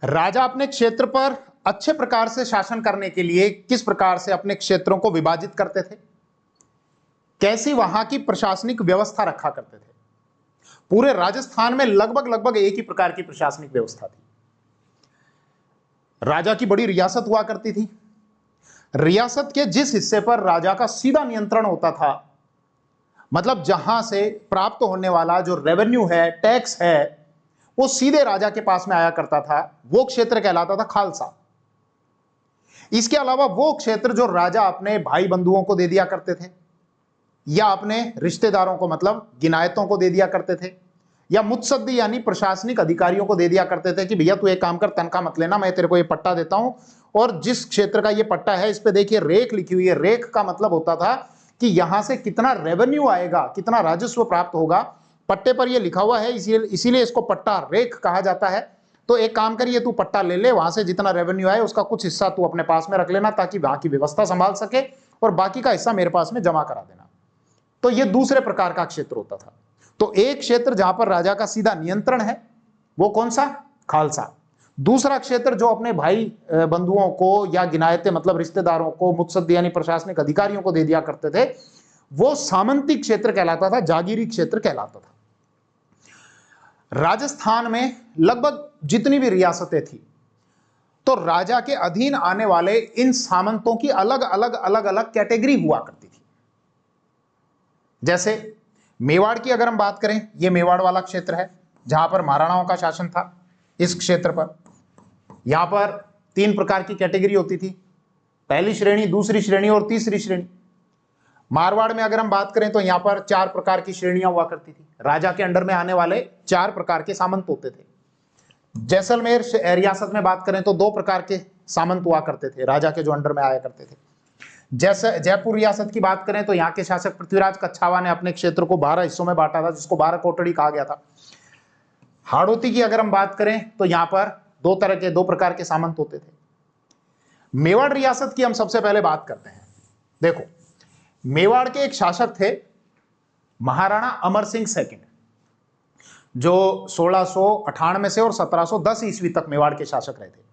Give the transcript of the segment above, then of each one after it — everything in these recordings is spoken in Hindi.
राजा अपने क्षेत्र पर अच्छे प्रकार से शासन करने के लिए किस प्रकार से अपने क्षेत्रों को विभाजित करते थे, कैसी वहां की प्रशासनिक व्यवस्था रखा करते थे। पूरे राजस्थान में लगभग लगभग एक ही प्रकार की प्रशासनिक व्यवस्था थी। राजा की बड़ी रियासत हुआ करती थी। रियासत के जिस हिस्से पर राजा का सीधा नियंत्रण होता था, मतलब जहां से प्राप्त होने वाला जो रेवेन्यू है, टैक्स है, वो सीधे राजा के पास में आया करता था, वो क्षेत्र कहलाता था खालसा। इसके अलावा वो क्षेत्र जो राजा अपने भाई बंधुओं को दे दिया करते थे, या अपने रिश्तेदारों को मतलब गिनायतों को दे दिया करते थे, या मुत्सद्दी यानी प्रशासनिक अधिकारियों को दे दिया करते थे कि भैया तू एक काम कर, तनख्वाह मत लेना, मैं तेरे को ये पट्टा देता हूं, और जिस क्षेत्र का ये पट्टा है इस पे देखिए रेख लिखी हुई है। रेख का मतलब होता था कि यहां से कितना रेवेन्यू आएगा, कितना राजस्व प्राप्त होगा, पट्टे पर ये लिखा हुआ है, इसीलिए इसको पट्टा रेख कहा जाता है। तो एक काम करिए, तू पट्टा ले ले, वहां से जितना रेवेन्यू आए उसका कुछ हिस्सा तू अपने पास में रख लेना ताकि वहां की व्यवस्था संभाल सके, और बाकी का हिस्सा मेरे पास में जमा करा देना। तो ये दूसरे प्रकार का क्षेत्र होता था। तो एक क्षेत्र जहां पर राजा का सीधा नियंत्रण है वो कौन सा, खालसा। दूसरा क्षेत्र जो अपने भाई बंधुओं को या गिनायते मतलब रिश्तेदारों को, मुत्सद्दी यानी प्रशासनिक अधिकारियों को दे दिया करते थे, वो सामंती क्षेत्र कहलाता था, जागीरी क्षेत्र कहलाता था। राजस्थान में लगभग जितनी भी रियासतें थी, तो राजा के अधीन आने वाले इन सामंतों की अलग अलग अलग अलग कैटेगरी हुआ करती थी। जैसे मेवाड़ की अगर हम बात करें, यह मेवाड़ वाला क्षेत्र है जहां पर महाराणाओं का शासन था। इस क्षेत्र पर यहां पर 3 प्रकार की कैटेगरी होती थी, पहली श्रेणी, दूसरी श्रेणी और तीसरी श्रेणी। मारवाड़ में अगर हम बात करें तो यहां पर 4 प्रकार की श्रेणियां हुआ करती थी। राजा के अंडर में आने वाले 4 प्रकार के सामंत होते थे। जैसलमेर रियासत में बात करें तो 2 प्रकार के सामंत हुआ करते थे, राजा के जो अंडर में आया करते थे। जैसे जयपुर रियासत की बात करें तो यहाँ के शासक पृथ्वीराज कच्छावा ने अपने क्षेत्र को 12 हिस्सों में बांटा था, जिसको 12 कोटड़ी कहा गया था। हाड़ौती की अगर हम बात करें तो यहां पर 2 प्रकार के सामंत होते थे। मेवाड़ रियासत की हम सबसे पहले बात करते हैं। देखो, मेवाड़ के एक शासक थे महाराणा अमर सिंह सेकंड, जो 1698 से और 1710 ईस्वी तक मेवाड़ के शासक रहे थे।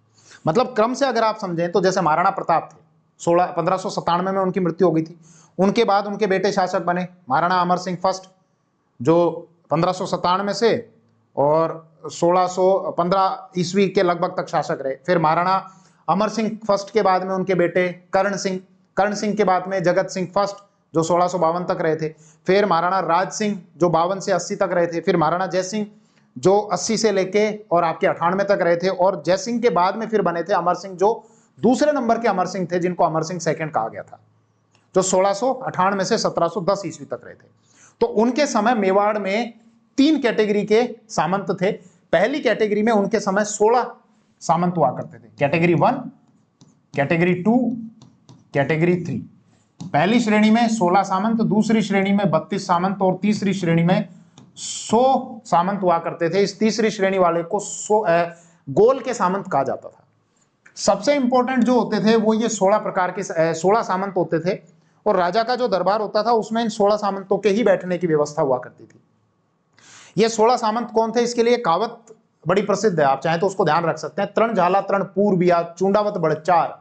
मतलब क्रम से अगर आप समझें तो जैसे महाराणा प्रताप थे, 1597 में उनकी मृत्यु हो गई थी। उनके बाद उनके बेटे शासक बने महाराणा अमर सिंह फर्स्ट, जो 1597 से और 1615 ईस्वी के लगभग तक शासक रहे। फिर महाराणा अमर सिंह फर्स्ट के बाद में उनके बेटे कर्ण सिंह के बाद में जगत सिंह फर्स्ट, जो 1652 तक रहे थे। फिर महाराणा राज सिंह, जो 52 से 80 तक रहे थे। फिर महाराणा जय सिंह, जो 80 से लेके और आपके 98 तक रहे थे। और जय सिंह के बाद में फिर बने थे अमर सिंह, जो दूसरे नंबर के अमर सिंह थे, जिनको अमर सिंह सेकंड कहा गया था, जो 1698 से 1710 ईस्वी तक रहे थे। तो उनके समय मेवाड़ में 3 कैटेगरी के सामंत थे। पहली कैटेगरी में उनके समय 16 सामंत हुआ करते थे, कैटेगरी 1, कैटेगरी 2, कैटेगरी 3। पहली श्रेणी में 16 सामंत, दूसरी श्रेणी में 32 सामंत और तीसरी श्रेणी में 100 सामंत हुआ करते थे। इस तीसरी श्रेणी वाले को गोल के सामंत कहा जाता था। सबसे इंपॉर्टेंट जो होते थे वो ये 16 प्रकार के 16 सामंत होते थे, और राजा का जो दरबार होता था उसमें इन 16 सामंतों के ही बैठने की व्यवस्था हुआ करती थी। ये 16 सामंत कौन थे, इसके लिए कहावत बड़ी प्रसिद्ध है, आप चाहें तो उसको ध्यान रख सकते हैं। तृण झाला तृण पूर्बिया, चूंडावत बड़चार,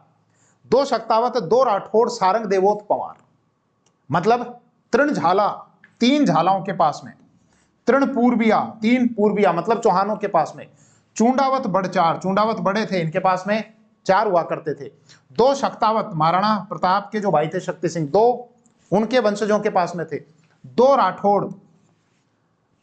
2 शक्तावत 2 राठौड़, सारंग देवोत पंवार। मतलब तृण झाला 3 झालाओं के पास में, तृण पूर्बिया 3 पूर्बिया मतलब चौहानों के पास में, चूंडावत बड़चार, चूंडावत बड़े थे, इनके पास में 4 हुआ करते थे। 2 शक्तावत, महाराणा प्रताप के जो भाई थे शक्ति सिंह, 2 उनके वंशजों के पास में थे। 2 राठौड़,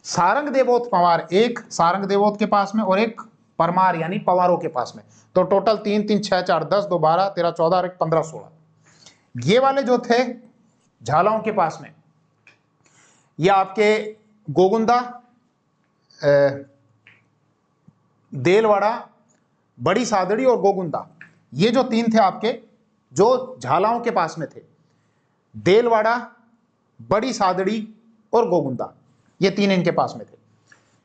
सारंग देवोत पंवार, 1 सारंग देवोत के पास में और 1 परमार यानी पंवारों के पास में। तो टोटल 3 3 6 4 10 2 12 13 14 और 1 15 16। ये वाले जो थे झालाओं के पास में, ये आपके गोगुंदा, देलवाड़ा, बड़ी सादड़ी और गोगुंदा, ये जो 3 थे आपके जो झालाओं के पास में थे। देलवाड़ा, बड़ी सादड़ी और गोगुंदा, ये 3 इनके पास में थे।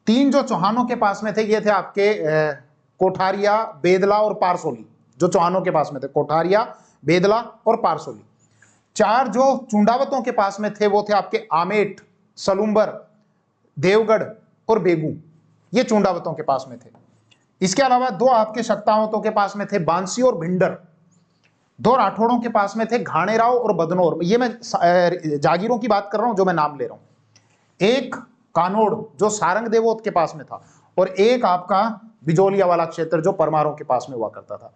3 जो चौहानों के पास में थे ये थे आपके कोठारिया, बेदला और पारसोली, जो चौहानों के पास में थे, कोठारिया, बेदला और पारसोली। 4 जो चुंडावतों के पास में थे वो थे आपके आमेट, सलूम्बर, देवगढ़ और बेगू, ये चुंडावतों के पास में थे। इसके अलावा दो आपके शक्तावतों के पास में थे बांसी और भिंडर, दो राठौड़ों के पास में थे घाणेराव और बदनौर। ये मैं जागीरों की बात कर रहा हूं जो मैं नाम ले रहा हूं। एक कानोड़ जो सारंग देवोत के पास में था, और एक आपका बिजोलिया वाला क्षेत्र जो परमारों के पास में हुआ करता था।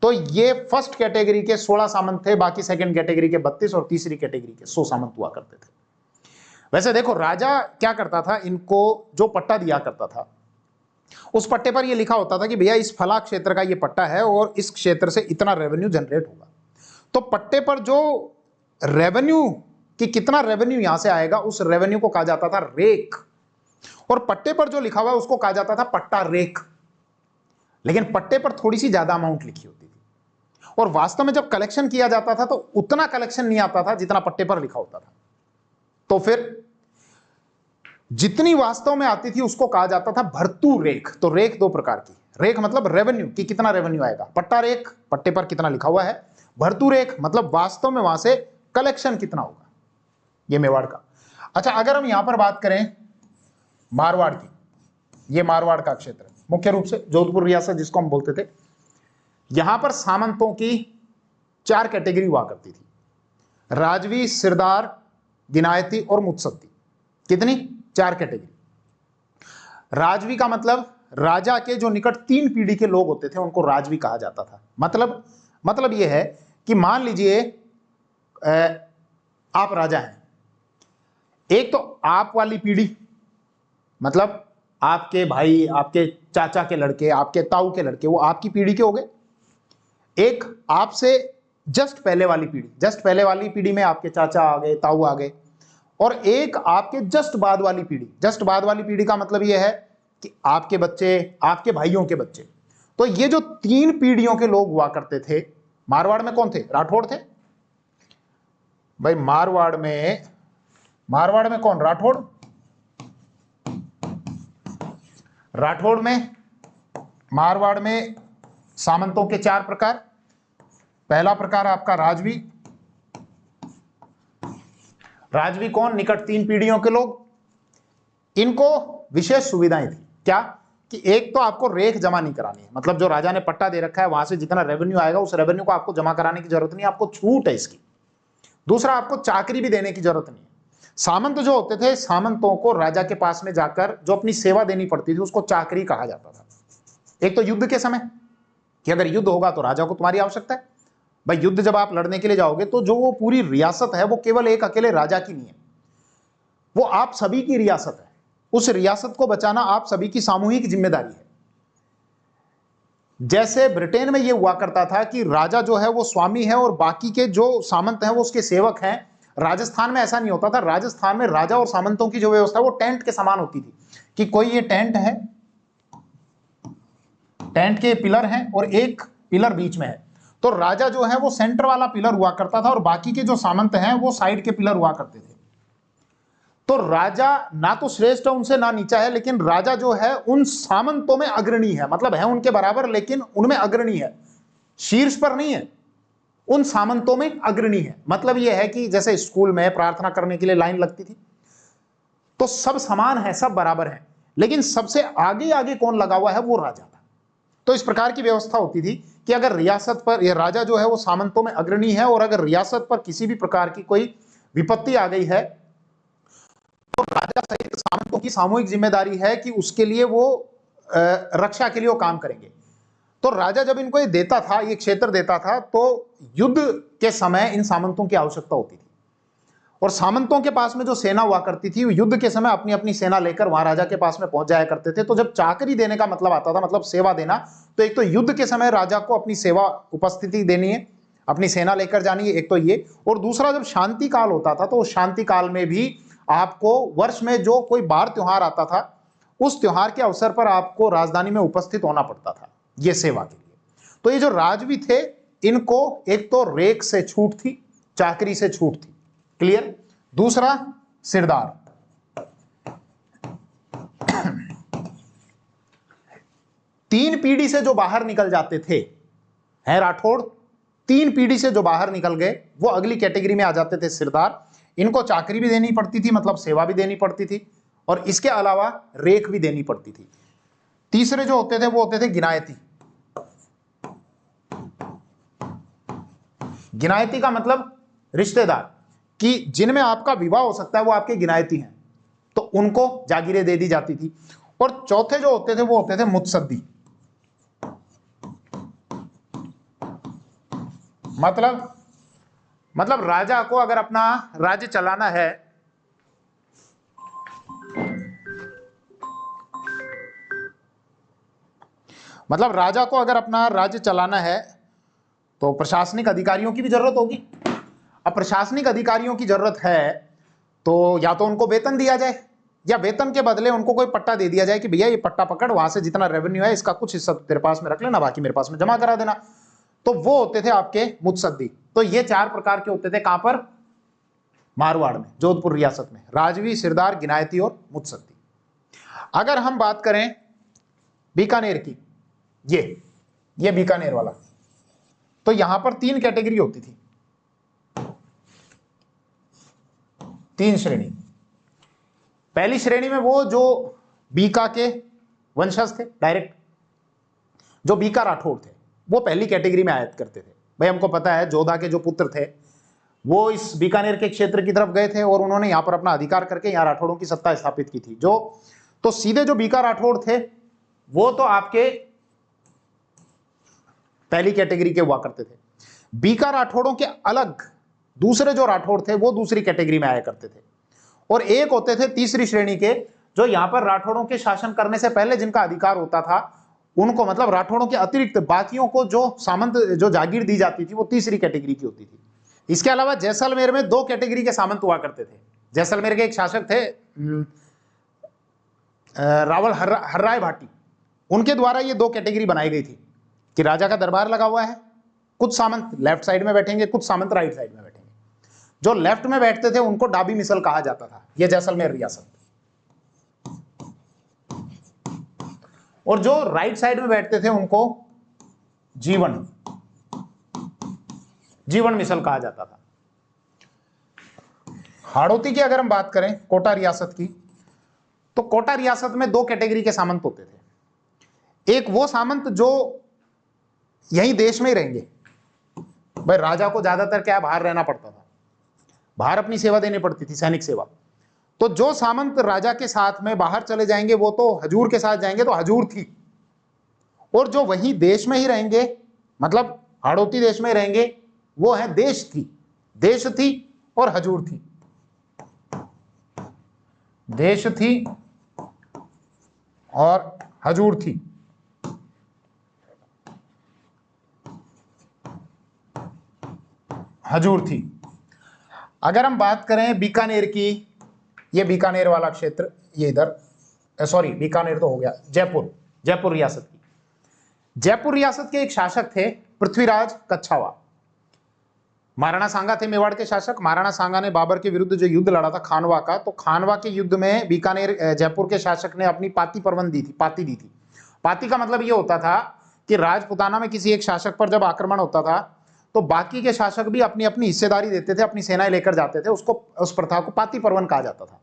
तो ये फर्स्ट कैटेगरी के 16 सामंत थे, बाकी सेकंड कैटेगरी के 32 और तीसरी कैटेगरी के 100 सामंत हुआ करते थे। वैसे देखो राजा क्या करता था, इनको जो पट्टा दिया करता था उस पट्टे पर ये लिखा होता था कि भैया इस फला क्षेत्र का ये पट्टा है और इस क्षेत्र से इतना रेवेन्यू जनरेट होगा। तो पट्टे पर जो रेवेन्यू कि कितना रेवेन्यू यहां से आएगा उस रेवेन्यू को कहा जाता था रेख, और पट्टे पर जो लिखा हुआ उसको कहा जाता था पट्टा रेख। लेकिन पट्टे पर थोड़ी सी ज्यादा अमाउंट लिखी होती थी, और वास्तव में जब कलेक्शन किया जाता था तो उतना कलेक्शन नहीं आता था जितना पट्टे पर लिखा होता था। तो फिर जितनी वास्तव में आती थी उसको कहा जाता था भर्तु रेख। तो रेख दो प्रकार की, रेख मतलब रेवेन्यू कि कितना रेवेन्यू आएगा, पट्टा रेख पट्टे पर कितना लिखा हुआ है, भर्तु रेख मतलब वास्तव में वहां से कलेक्शन कितना होगा, ये मेवाड़ का। अच्छा, अगर हम यहां पर बात करें मारवाड़ की, ये मारवाड़ का क्षेत्र है, मुख्य रूप से जोधपुर रियासत जिसको हम बोलते थे। यहां पर सामंतों की 4 कैटेगरी हुआ करती थी, राजवी, सिरदार, गिनायती और मुत्सद्दी। कितनी? 4 कैटेगरी। राजवी का मतलब राजा के जो निकट 3 पीढ़ी के लोग होते थे उनको राजवी कहा जाता था। मतलब यह है कि मान लीजिए आप राजा हैं, एक तो आप वाली पीढ़ी मतलब आपके भाई, आपके चाचा के लड़के, आपके ताऊ के लड़के, वो आपकी पीढ़ी के हो गए। एक आपसे जस्ट पहले वाली पीढ़ी, जस्ट पहले वाली पीढ़ी में आपके चाचा आ गए, ताऊ आ गए, और एक आपके जस्ट बाद वाली पीढ़ी। जस्ट बाद वाली पीढ़ी का मतलब यह है कि आपके बच्चे, आपके भाइयों के बच्चे। तो ये जो 3 पीढ़ियों के लोग हुआ करते थे, मारवाड़ में कौन थे? राठौड़ थे भाई। मारवाड़ में कौन? राठौड़। राठौड़ में, मारवाड़ में सामंतों के 4 प्रकार। पहला प्रकार आपका राजवी। राजवी कौन? निकट 3 पीढ़ियों के लोग। इनको विशेष सुविधाएं थी। क्या? कि एक तो आपको रेख जमा नहीं करानी है, मतलब जो राजा ने पट्टा दे रखा है वहां से जितना रेवेन्यू आएगा उस रेवेन्यू को आपको जमा कराने की जरूरत नहीं है, आपको छूट है इसकी। दूसरा, आपको चाकरी भी देने की जरूरत नहीं है। सामंत जो होते थे, सामंतों को राजा के पास में जाकर जो अपनी सेवा देनी पड़ती थी उसको चाकरी कहा जाता था। एक तो युद्ध के समय कि अगर युद्ध होगा तो राजा को तुम्हारी आवश्यकता है। भाई युद्ध जब आप लड़ने के लिए जाओगे तो जो वो पूरी रियासत है वो केवल एक अकेले राजा की नहीं है, वो आप सभी की रियासत है। उस रियासत को बचाना आप सभी की सामूहिक जिम्मेदारी है। जैसे ब्रिटेन में यह हुआ करता था कि राजा जो है वो स्वामी है और बाकी के जो सामंत हैं वो उसके सेवक हैं। राजस्थान में ऐसा नहीं होता था। राजस्थान में राजा और सामंतों की जो व्यवस्था वो टेंट के समान होती थी कि कोई ये टेंट है, टेंट के पिलर हैं और एक पिलर बीच में है, तो राजा जो है वो सेंटर वाला पिलर हुआ करता था और बाकी के जो सामंत हैं वो साइड के पिलर हुआ करते थे। तो राजा ना तो श्रेष्ठ है उनसे ना नीचा है, लेकिन राजा जो है उन सामंतों में अग्रणी है, मतलब है उनके बराबर लेकिन उनमें अग्रणी है, शीर्ष पर नहीं है, उन सामंतों में अग्रणी है। मतलब यह है कि जैसे स्कूल में प्रार्थना करने के लिए लाइन लगती थी तो सब समान है, सब बराबर है, लेकिन सबसे आगे आगे कौन लगा हुआ है? वो राजा था। तो इस प्रकार की व्यवस्था होती थी कि अगर रियासत पर यह राजा जो है वो सामंतों में अग्रणी है और अगर रियासत पर किसी भी प्रकार की कोई विपत्ति आ गई है तो राजा सहित सामंतों की सामूहिक जिम्मेदारी है कि उसके लिए वो रक्षा के लिए वो काम करेंगे। तो राजा जब इनको ये देता था, ये क्षेत्र देता था, तो युद्ध के समय इन सामंतों की आवश्यकता होती थी और सामंतों के पास में जो सेना हुआ करती थी वो युद्ध के समय अपनी अपनी सेना लेकर वहां राजा के पास में पहुंच जाया करते थे। तो जब चाकरी देने का मतलब आता था, मतलब सेवा देना, तो एक तो युद्ध के समय राजा को अपनी सेवा उपस्थिति देनी है, अपनी सेना लेकर जानी है, एक तो ये, और दूसरा जब शांति काल होता था तो उस शांति काल में भी आपको वर्ष में जो कोई बार त्योहार आता था उस त्योहार के अवसर पर आपको राजधानी में उपस्थित होना पड़ता था ये सेवा के लिए। तो ये जो राजवी थे इनको एक तो रेख से छूट थी, चाकरी से छूट थी, क्लियर। दूसरा सिरदार, तीन पीढ़ी से जो बाहर निकल जाते थे, हैं राठौड़, 3 पीढ़ी से जो बाहर निकल गए वो अगली कैटेगरी में आ जाते थे सिरदार। इनको चाकरी भी देनी पड़ती थी, मतलब सेवा भी देनी पड़ती थी, और इसके अलावा रेख भी देनी पड़ती थी। तीसरे जो होते थे वो होते थे गिनायती। गिनायती का मतलब रिश्तेदार, कि जिनमें आपका विवाह हो सकता है वो आपके गिनायती हैं, तो उनको जागीरें दे दी जाती थी। और चौथे जो होते थे वो होते थे मुत्सद्दी। मतलब राजा को अगर अपना राज्य चलाना है, मतलब राजा को अगर अपना राज्य चलाना है तो प्रशासनिक अधिकारियों की भी जरूरत होगी। अब प्रशासनिक अधिकारियों की जरूरत है तो या तो उनको वेतन दिया जाए, या वेतन के बदले उनको कोई पट्टा दे दिया जाए कि भैया ये पट्टा पकड़, वहां से जितना रेवेन्यू है इसका कुछ हिस्सा तेरे पास में रख लेना, बाकी मेरे पास में जमा करा देना। तो वो होते थे आपके मुत्सद्दी। तो ये 4 प्रकार के होते थे। कहां पर? मारवाड़ में, जोधपुर रियासत में, राजवी, सिरदार, गिनायती और मुत्सद्दी। अगर हम बात करें बीकानेर की, ये बीकानेर वाला, तो यहां पर 3 कैटेगरी होती थी, 3 श्रेणी। पहली श्रेणी में वो जो बीका के वंशज थे, डायरेक्ट जो बीका राठौड़ थे, वो पहली कैटेगरी में आयत करते थे। भाई हमको पता है जोधा के जो पुत्र थे वो इस बीकानेर के क्षेत्र की तरफ गए थे और उन्होंने यहां पर अपना अधिकार करके यहां राठौड़ों की सत्ता स्थापित की थी। तो सीधे जो बीका राठौड़ थे वो तो आपके पहली कैटेगरी के हुआ करते थे। बीका राठौड़ों के अलग दूसरे जो राठौड़ थे वो दूसरी कैटेगरी में आया करते थे। और एक होते थे तीसरी श्रेणी के, जो यहां पर राठौड़ों के शासन करने से पहले जिनका अधिकार होता था उनको, मतलब राठौड़ों के अतिरिक्त बाकियों को जो सामंत, जो जागीर दी जाती थी, वो तीसरी कैटेगरी की होती थी। इसके अलावा जैसलमेर में 2 कैटेगरी के सामंत हुआ करते थे। जैसलमेर के एक शासक थे रावल हर्राय भाटी, उनके द्वारा ये 2 कैटेगरी बनाई गई थी कि राजा का दरबार लगा हुआ है, कुछ सामंत लेफ्ट साइड में बैठेंगे, कुछ सामंत राइट साइड में बैठेंगे। जो लेफ्ट में बैठते थे उनको डाबी मिसल कहा जाता था, ये जैसलमेर रियासत। और जो राइट साइड में बैठते थे उनको जीवन मिसल कहा जाता था। हाड़ौती की अगर हम बात करें, कोटा रियासत की, तो कोटा रियासत में 2 कैटेगरी के सामंत होते थे। एक वो सामंत जो यही देश में ही रहेंगे, भाई राजा को ज्यादातर क्या बाहर रहना पड़ता था, बाहर अपनी सेवा देनी पड़ती थी, सैनिक सेवा। तो जो सामंत राजा के साथ में बाहर चले जाएंगे वो तो हजूर के साथ जाएंगे, तो हजूर थी। और जो वही देश में ही रहेंगे, मतलब हाड़ौती देश में रहेंगे, वो है देश थी और हजूर थी। देश थी और हजूर थी। अगर हम बात करें बीकानेर की, ये बीकानेर वाला क्षेत्र, ये इधर, सॉरी बीकानेर तो हो गया, जयपुर रियासत की। जयपुर रियासत के एक शासक थे पृथ्वीराज कच्छावा। महाराणा सांगा थे मेवाड़ के शासक। महाराणा सांगा ने बाबर के विरुद्ध जो युद्ध लड़ा था खानवा का, तो खानवा के युद्ध में बीकानेर जयपुर के शासक ने अपनी पाती परवन दी थी, पाती दी थी। पाती का मतलब ये होता था कि राजपुताना में किसी एक शासक पर जब आक्रमण होता था तो बाकी के शासक भी अपनी अपनी हिस्सेदारी देते थे, अपनी सेनाएं लेकर जाते थे, उसको, उस प्रथा को पाती परवन कहा जाता था।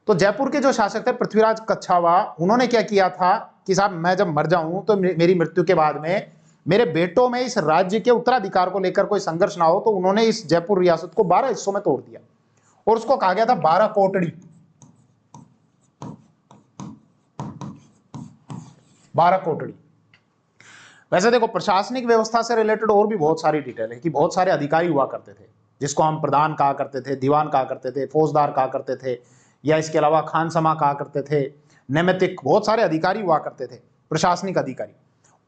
तो जयपुर के जो शासक थे पृथ्वीराज कच्छावा, उन्होंने क्या किया था कि साहब मैं जब मर जाऊं तो मेरी मृत्यु के बाद में मेरे बेटों में इस राज्य के उत्तराधिकार को लेकर कोई संघर्ष ना हो, तो उन्होंने इस जयपुर रियासत को 12 हिस्सों में तोड़ दिया और उसको कहा गया था 12 कोटड़ी। 12 कोटड़ी। वैसे देखो प्रशासनिक व्यवस्था से रिलेटेड और भी बहुत सारी डिटेल है कि बहुत सारे अधिकारी हुआ करते थे, जिसको हम प्रधान कहा करते थे, दीवान कहा करते थे, फौजदार कहा करते थे, या इसके अलावा खानसमा कहा करते थे, नैमित्तिक, बहुत सारे अधिकारी हुआ करते थे, प्रशासनिक अधिकारी।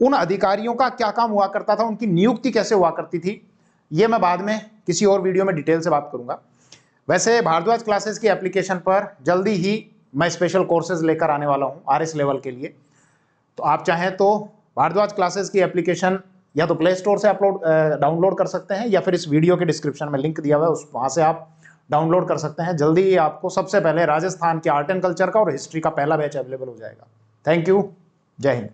उन अधिकारियों का क्या काम हुआ करता था, उनकी नियुक्ति कैसे हुआ करती थी, ये मैं बाद में किसी और वीडियो में डिटेल से बात करूंगा। वैसे भारद्वाज क्लासेस की एप्लीकेशन पर जल्दी ही मैं स्पेशल कोर्सेज लेकर आने वाला हूं RS लेवल के लिए। तो आप चाहें तो भारद्वाज क्लासेस की एप्लीकेशन या तो प्ले स्टोर से डाउनलोड कर सकते हैं, या फिर इस वीडियो के डिस्क्रिप्शन में लिंक दिया हुआ है, वहां से आप डाउनलोड कर सकते हैं। जल्दी ही आपको सबसे पहले राजस्थान के आर्ट एंड कल्चर का और हिस्ट्री का पहला बैच अवेलेबल हो जाएगा। थैंक यू, जय हिंद।